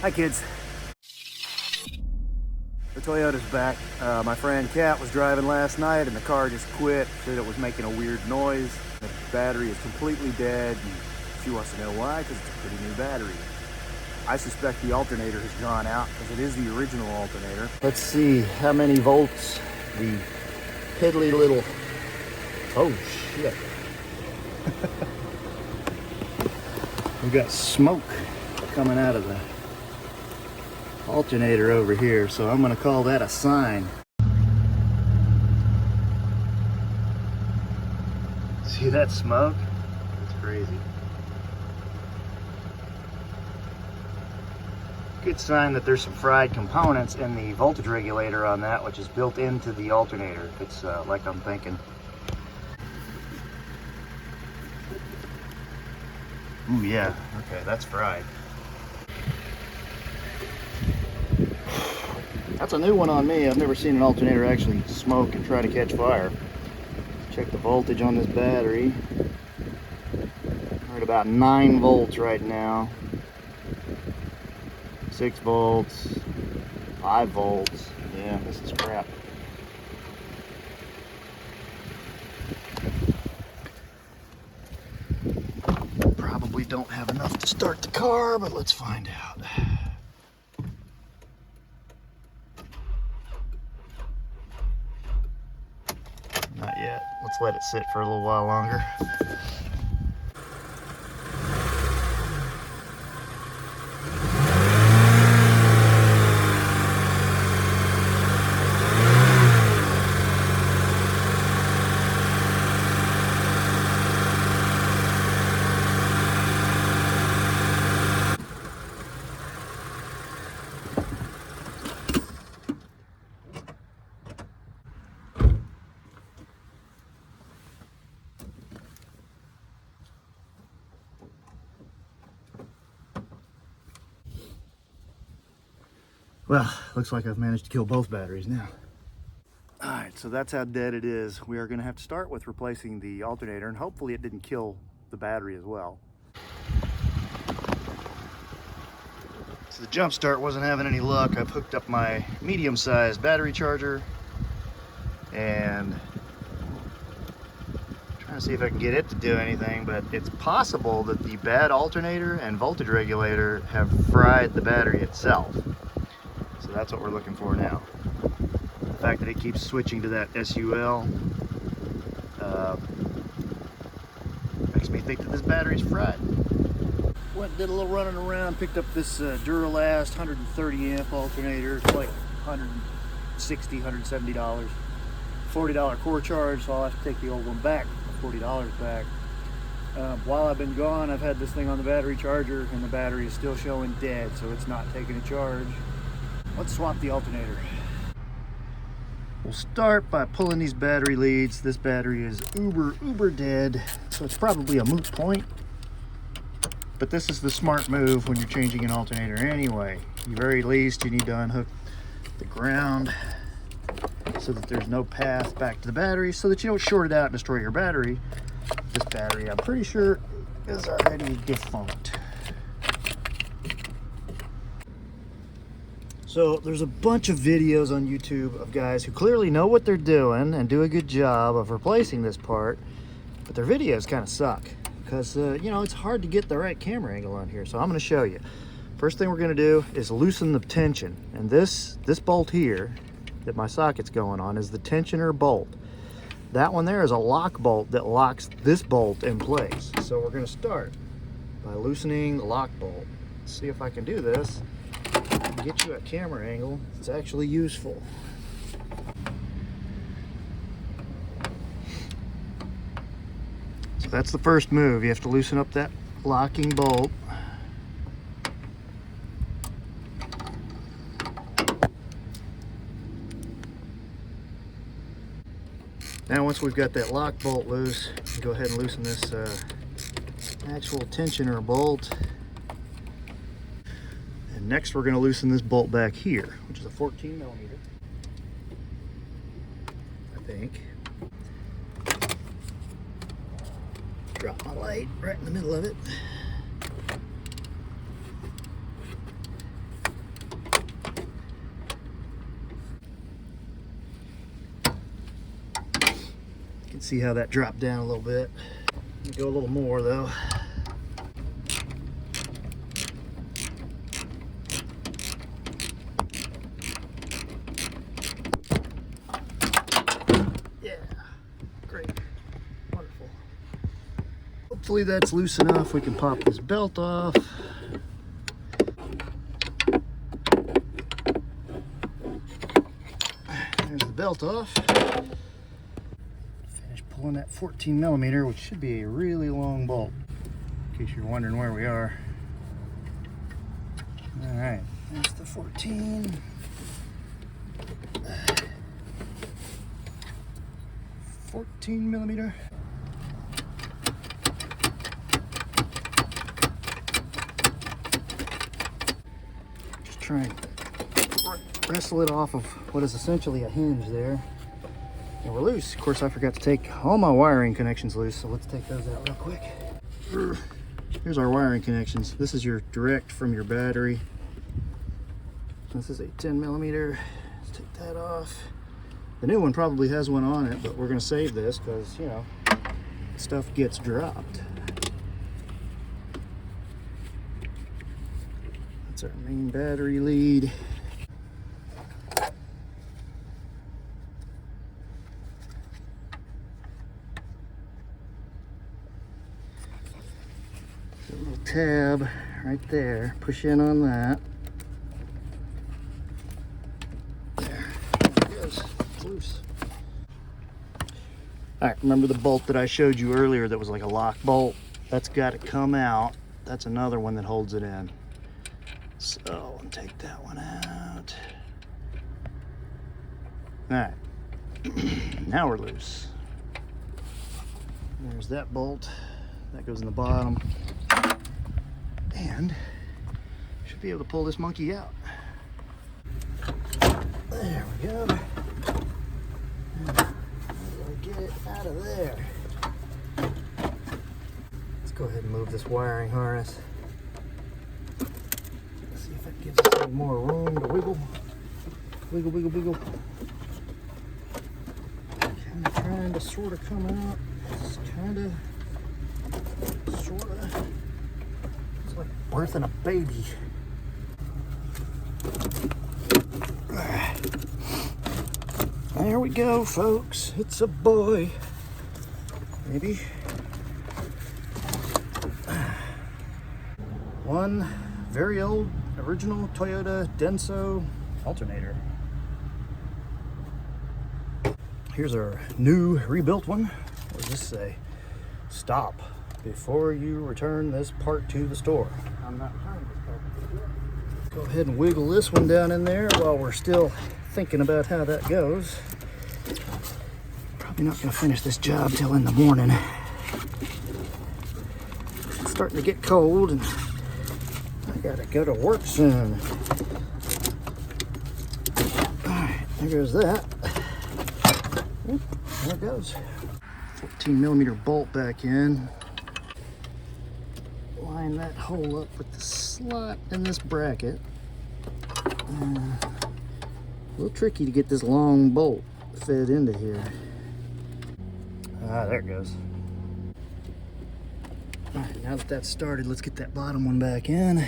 Hi kids. The Toyota's back. My friend Kat was driving last night and the car just quit. Said it was making a weird noise. The battery is completely dead. And she wants to know why, because it's a pretty new battery. I suspect the alternator has gone out because it is the original alternator. Let's see how many volts the piddly little... Oh shit. We've got smoke coming out of the alternator over here, so I'm going to call that a sign. See that smoke? It's crazy. Good sign that there's some fried components in the voltage regulator on that, which is built into the alternator, if it's like I'm thinking. Ooh, yeah, okay, that's fried. That's a new one on me. I've never seen an alternator actually smoke and try to catch fire. Check the voltage on this battery. We're at about 9 volts right now. 6 volts, 5 volts. Yeah, this is crap. Probably don't have enough to start the car, but let's find out. Not yet. Let's let it sit for a little while longer. Well, looks like I've managed to kill both batteries now. All right, so that's how dead it is. We are going to have to start with replacing the alternator, and hopefully it didn't kill the battery as well. So the jump start wasn't having any luck. I've hooked up my medium-sized battery charger and trying to see if I can get it to do anything, but it's possible that the bad alternator and voltage regulator have fried the battery itself. So that's what we're looking for now. The fact that it keeps switching to that SUL makes me think that this battery's fried. Went and did a little running around, picked up this Duralast 130 amp alternator. It's like $160, $170. $40 core charge, so I'll have to take the old one back, $40 back. While I've been gone, I've had this thing on the battery charger and the battery is still showing dead, so it's not taking a charge. Let's swap the alternator. We'll start by pulling these battery leads. This battery is uber dead, so it's probably a moot point. But this is the smart move when you're changing an alternator anyway. At the very least, you need to unhook the ground so that there's no path back to the battery, so that you don't short it out and destroy your battery. This battery, I'm pretty sure, is already defunct. So there's a bunch of videos on YouTube of guys who clearly know what they're doing and do a good job of replacing this part, but their videos kind of suck because, you know, it's hard to get the right camera angle on here. So I'm going to show you. First thing we're going to do is loosen the tension. And this bolt here that my socket's going on is the tensioner bolt. That one there is a lock bolt that locks this bolt in place. So we're going to start by loosening the lock bolt. Let's see if I can do this. Get you a camera angle that's actually useful. So that's the first move. You have to loosen up that locking bolt. Now once we've got that lock bolt loose, go ahead and loosen this actual tensioner bolt. Next, we're going to loosen this bolt back here, which is a 14 millimeter, I think. Drop my light right in the middle of it. can see how that dropped down a little bit. Go a little more though. Yeah, great, wonderful. Hopefully that's loose enough. We can pop this belt off. There's the belt off. Finish pulling that 14 millimeter, which should be a really long bolt, in case you're wondering where we are. All right, there's the 14. 14 millimeter. Just try and wrestle it off of what is essentially a hinge there. And we're loose. Of course, I forgot to take all my wiring connections loose, so let's take those out real quick. Here's our wiring connections. This is your direct from your battery. This is a 10 millimeter. Let's take that off. The new one probably has one on it, but we're going to save this because, you know, stuff gets dropped. That's our main battery lead. A little tab right there. Push in on that. Loose. All right, remember the bolt that I showed you earlier that was like a lock bolt? That's got to come out. That's another one that holds it in. So I'll take that one out. All right, now we're loose. There's that bolt. That goes in the bottom. And should be able to pull this monkey out. There we go. Get it out of there. Let's go ahead and move this wiring harness. Let's see if that gives us a little more room to wiggle. Wiggle, wiggle, wiggle. Kind of trying to sort of come out. It's kind of, sort of. It's like birthing a baby. There we go, folks. It's a boy. Maybe. One very old, original Toyota Denso alternator. Here's our new rebuilt one. What does this say? Stop before you return this part to the store. I'm not returning this part to the store. Go ahead and wiggle this one down in there while we're still thinking about how that goes. Probably not going to finish this job till in the morning. It's starting to get cold and I gotta go to work soon. Alright, there goes that. Oop, there it goes. 14 millimeter bolt back in. Line that hole up with the slot in this bracket. A little tricky to get this long bolt fed into here. Ah, there it goes. All right, now that that's started, let's get that bottom one back in.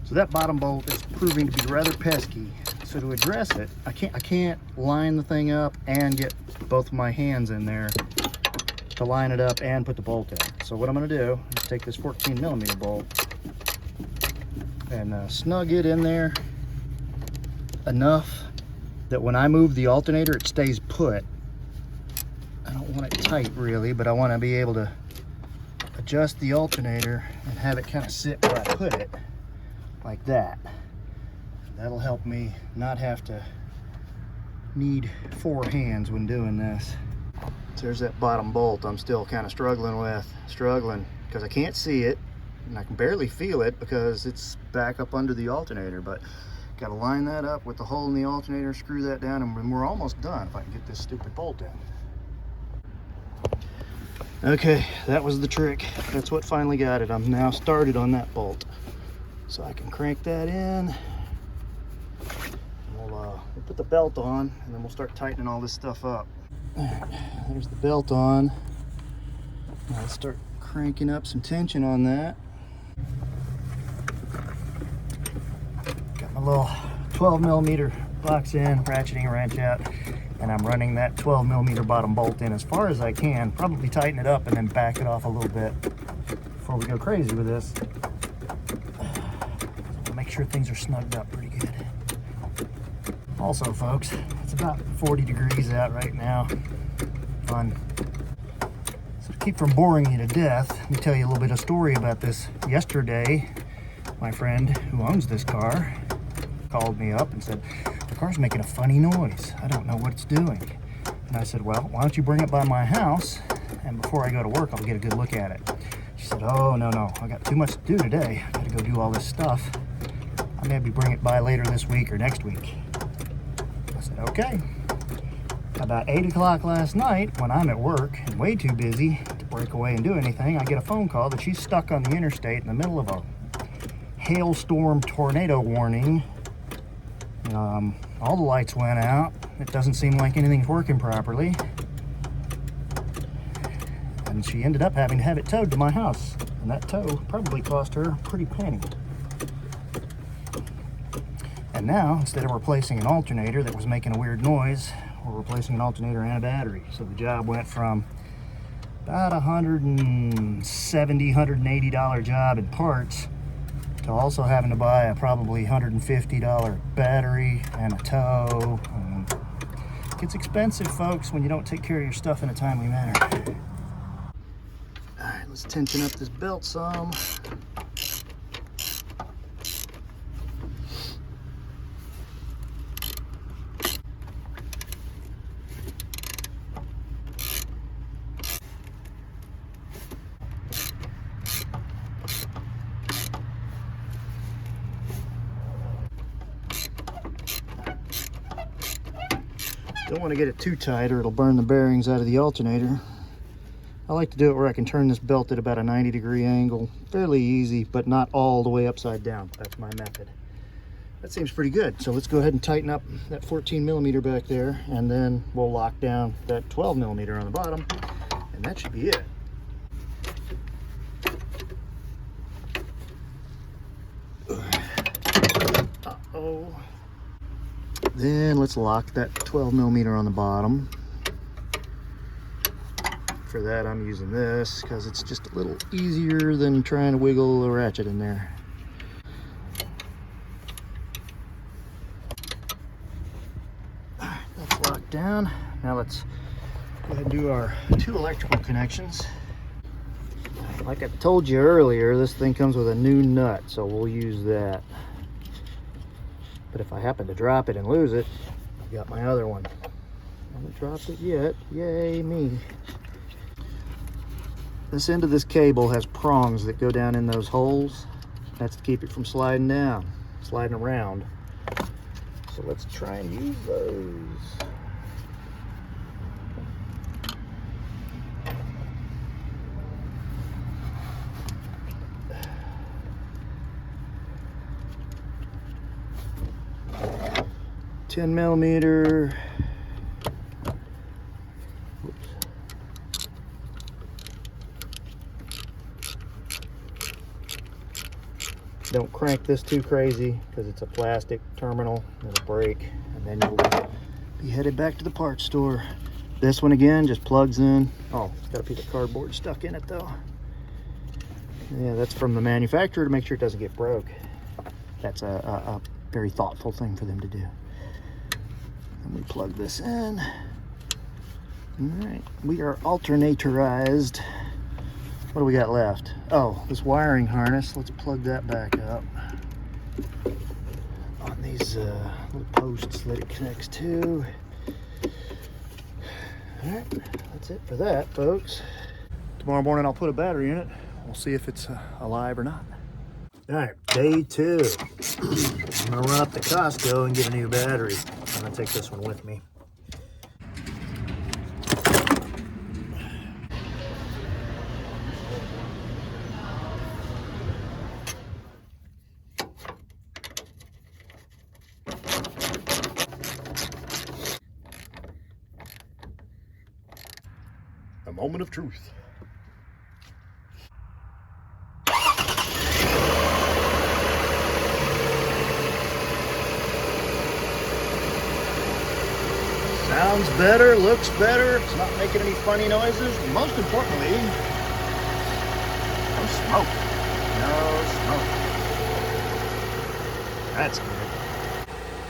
So that bottom bolt is proving to be rather pesky. So to address it, I can't line the thing up and get both of my hands in there to line it up and put the bolt in. So what I'm going to do is take this 14 millimeter bolt and snug it in there enough that when I move the alternator, it stays put. I don't want it tight really, but I want to be able to adjust the alternator and have it kind of sit where I put it, like that. That'll help me not have to need 4 hands when doing this. So there's that bottom bolt I'm still kind of struggling because I can't see it and I can barely feel it because it's back up under the alternator, but got to line that up with the hole in the alternator, screw that down, and we're almost done if I can get this stupid bolt in. Okay, that was the trick. That's what finally got it. I'm now started on that bolt. So I can crank that in. We'll put the belt on, and then we'll start tightening all this stuff up. All right, there's the belt on. Now let's start cranking up some tension on that. Got my little 12mm box in, ratcheting wrench out, and I'm running that 12mm bottom bolt in as far as I can. Probably tighten it up and then back it off a little bit before we go crazy with this. Make sure things are snugged up pretty good. Also, folks, it's about 40 degrees out right now. Fun. So to keep from boring you to death, let me tell you a little bit of story about this. Yesterday, my friend who owns this car called me up and said, the car's making a funny noise. I don't know what it's doing. And I said, well, why don't you bring it by my house, and before I go to work, I'll get a good look at it. She said, oh, no, I got too much to do today. I gotta go do all this stuff. I maybe bring it by later this week or next week. I said, okay. About 8 o'clock last night, when I'm at work and way too busy to break away and do anything, I get a phone call that she's stuck on the interstate in the middle of a hailstorm tornado warning. All the lights went out. It doesn't seem like anything's working properly. And she ended up having to have it towed to my house. And that tow probably cost her a pretty penny. And now, instead of replacing an alternator that was making a weird noise, we're replacing an alternator and a battery. So the job went from about $170, $180 job in parts to also having to buy a probably $150 battery and a tow. It gets expensive, folks, when you don't take care of your stuff in a timely manner. All right, let's tension up this belt some. Don't want to get it too tight or it'll burn the bearings out of the alternator. I like to do it where I can turn this belt at about a 90-degree angle. Fairly easy, but not all the way upside down. That's my method. That seems pretty good. So let's go ahead and tighten up that 14mm back there, and then we'll lock down that 12mm on the bottom, and that should be it. Uh-oh. Then let's lock that 12mm on the bottom. For that, I'm using this because it's just a little easier than trying to wiggle a ratchet in there. All right, that's locked down. Now let's go ahead and do our 2 electrical connections. Like I told you earlier, this thing comes with a new nut, so we'll use that. But if I happen to drop it and lose it, I've got my other one. I haven't dropped it yet. Yay me. This end of this cable has prongs that go down in those holes. That's to keep it from sliding down, sliding around. So let's try and use those. $10mm. Don't crank this too crazy because it's a plastic terminal. It'll break, and then you'll be headed back to the parts store. This one again just plugs in. Oh, it's got a piece of cardboard stuck in it though. Yeah, that's from the manufacturer to make sure it doesn't get broke. That's a very thoughtful thing for them to do. And we plug this in. All right, we are alternatorized. What do we got left? Oh, this wiring harness. Let's plug that back up on these little posts that it connects to. All right, that's it for that, folks. Tomorrow morning I'll put a battery in it. We'll see if it's alive or not. All right, day 2. I'm gonna run up to Costco and get a new battery. I'm gonna take this one with me. moment of truth. Sounds better, looks better, it's not making any funny noises. Most importantly, no smoke. No smoke. That's good.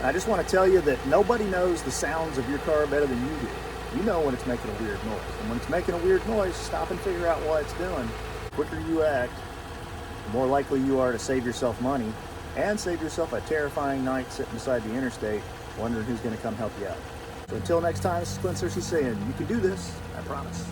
I just want to tell you that nobody knows the sounds of your car better than you do. You know when it's making a weird noise. And when it's making a weird noise, stop and figure out what it's doing. The quicker you act, the more likely you are to save yourself money and save yourself a terrifying night sitting beside the interstate wondering who's going to come help you out. So until next time, this is Clint Searcy saying, you can do this, I promise.